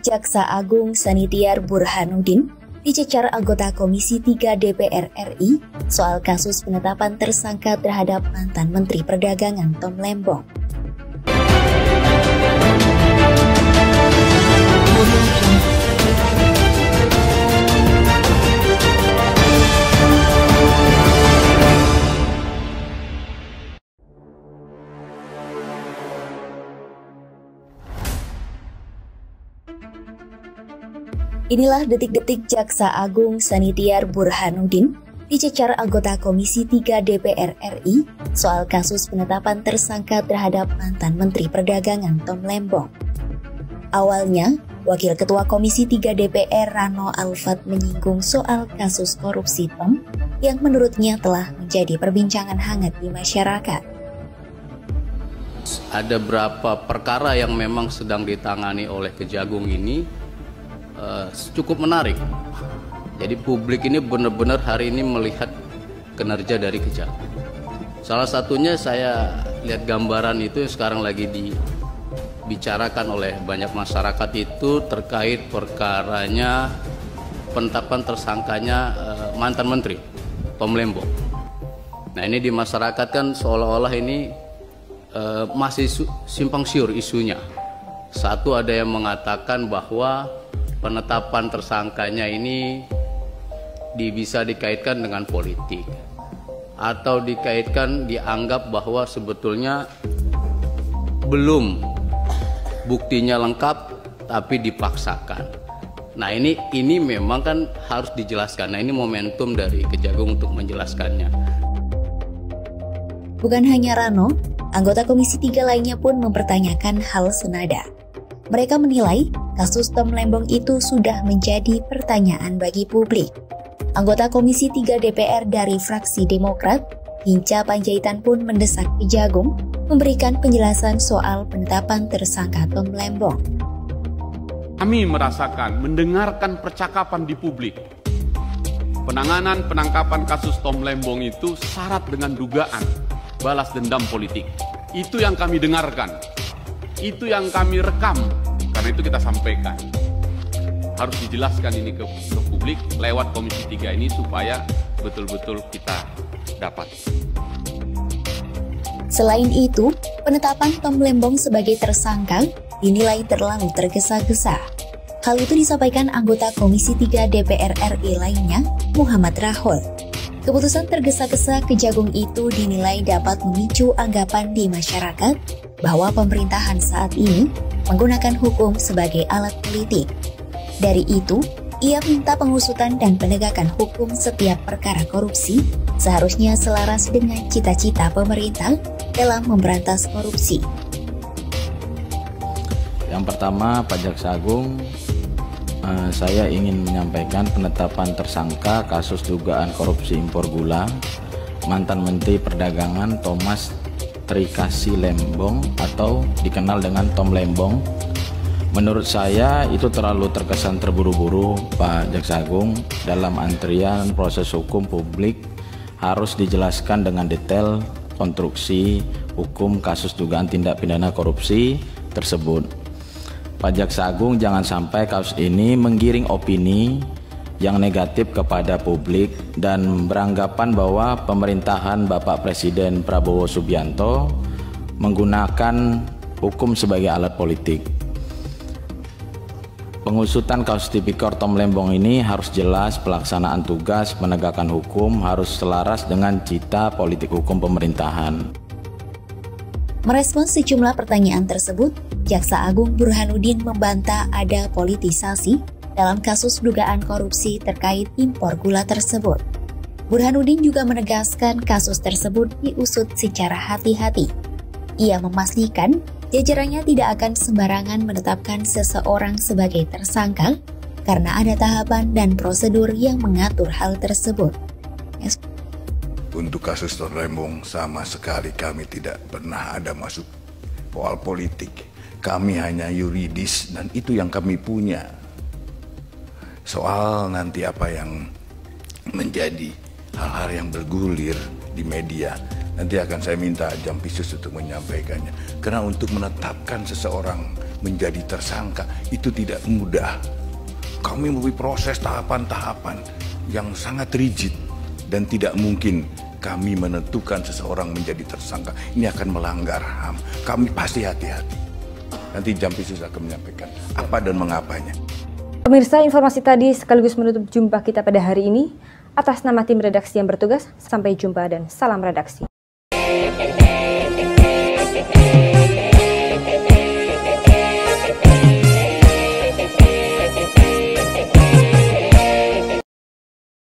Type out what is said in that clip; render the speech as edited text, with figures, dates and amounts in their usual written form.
Jaksa Agung Sanitiar Burhanuddin dicecar anggota Komisi 3 DPR RI soal kasus penetapan tersangka terhadap mantan Menteri Perdagangan Tom Lembong. Inilah detik-detik Jaksa Agung Sanitiar Burhanuddin dicecar anggota Komisi 3 DPR RI soal kasus penetapan tersangka terhadap mantan Menteri Perdagangan Tom Lembong. Awalnya, Wakil Ketua Komisi 3 DPR Rano Alfat menyinggung soal kasus korupsi Tom yang menurutnya telah menjadi perbincangan hangat di masyarakat. Ada beberapa perkara yang memang sedang ditangani oleh Kejagung ini cukup menarik. Jadi publik ini benar-benar hari ini melihat kinerja dari Kejagung. Salah satunya saya lihat gambaran itu yang sekarang lagi dibicarakan oleh banyak masyarakat itu terkait perkaranya penetapan tersangkanya mantan Menteri Tom Lembong. Nah ini di masyarakat kan seolah-olah ini masih simpang siur isunya. Satu ada yang mengatakan bahwa penetapan tersangkanya ini bisa dikaitkan dengan politik atau dianggap bahwa sebetulnya belum buktinya lengkap tapi dipaksakan. Nah ini memang kan harus dijelaskan. Nah ini momentum dari Kejagung untuk menjelaskannya. Bukan hanya Rano, anggota Komisi 3 lainnya pun mempertanyakan hal senada. Mereka menilai kasus Tom Lembong itu sudah menjadi pertanyaan bagi publik. Anggota Komisi 3 DPR dari fraksi Demokrat, Hinca Panjaitan pun mendesak Kejagung memberikan penjelasan soal penetapan tersangka Tom Lembong. Kami merasakan, mendengarkan percakapan di publik. Penanganan penangkapan kasus Tom Lembong itu syarat dengan dugaan balas dendam politik. Itu yang kami dengarkan. Itu yang kami rekam, karena itu kita sampaikan. Harus dijelaskan ini ke publik lewat Komisi 3 ini supaya betul-betul kita dapat. Selain itu, penetapan Tom Lembong sebagai tersangka dinilai terlalu tergesa-gesa. Hal itu disampaikan anggota Komisi 3 DPR RI lainnya, Muhammad Rahul. Keputusan tergesa-gesa Kejagung itu dinilai dapat memicu anggapan di masyarakat bahwa pemerintahan saat ini menggunakan hukum sebagai alat politik. Dari itu, ia minta pengusutan dan penegakan hukum setiap perkara korupsi seharusnya selaras dengan cita-cita pemerintah dalam memberantas korupsi. Yang pertama, Pak Jaksa Agung, saya ingin menyampaikan penetapan tersangka kasus dugaan korupsi impor gula mantan Menteri Perdagangan Thomas Trikasih Lembong atau dikenal dengan Tom Lembong. Menurut saya itu terlalu terkesan terburu-buru, Pak Jaksa Agung. Dalam antrian proses hukum, publik harus dijelaskan dengan detail konstruksi hukum kasus dugaan tindak pidana korupsi tersebut. Pak Jaksa Agung, jangan sampai kasus ini menggiring opini yang negatif kepada publik dan beranggapan bahwa pemerintahan Bapak Presiden Prabowo Subianto menggunakan hukum sebagai alat politik. Pengusutan kasus tipikor Tom Lembong ini harus jelas, pelaksanaan tugas penegakan hukum harus selaras dengan cita politik hukum pemerintahan. Merespons sejumlah pertanyaan tersebut, Jaksa Agung Burhanuddin membantah ada politisasi dalam kasus dugaan korupsi terkait impor gula tersebut. Burhanuddin juga menegaskan kasus tersebut diusut secara hati-hati. Ia memastikan jajarannya tidak akan sembarangan menetapkan seseorang sebagai tersangka karena ada tahapan dan prosedur yang mengatur hal tersebut. Untuk kasus Tom Lembong sama sekali kami tidak pernah ada masuk soal politik. Kami hanya yuridis dan itu yang kami punya. Soal nanti apa yang menjadi hal-hal yang bergulir di media, nanti akan saya minta Jampitsus untuk menyampaikannya. Karena untuk menetapkan seseorang menjadi tersangka itu tidak mudah. Kami melalui proses tahapan-tahapan yang sangat rigid dan tidak mungkin kami menentukan seseorang menjadi tersangka. Ini akan melanggar HAM. Kami pasti hati-hati. Nanti Jampitsus akan menyampaikan apa dan mengapanya. Pemirsa, informasi tadi sekaligus menutup jumpa kita pada hari ini. Atas nama tim redaksi yang bertugas, sampai jumpa dan salam redaksi.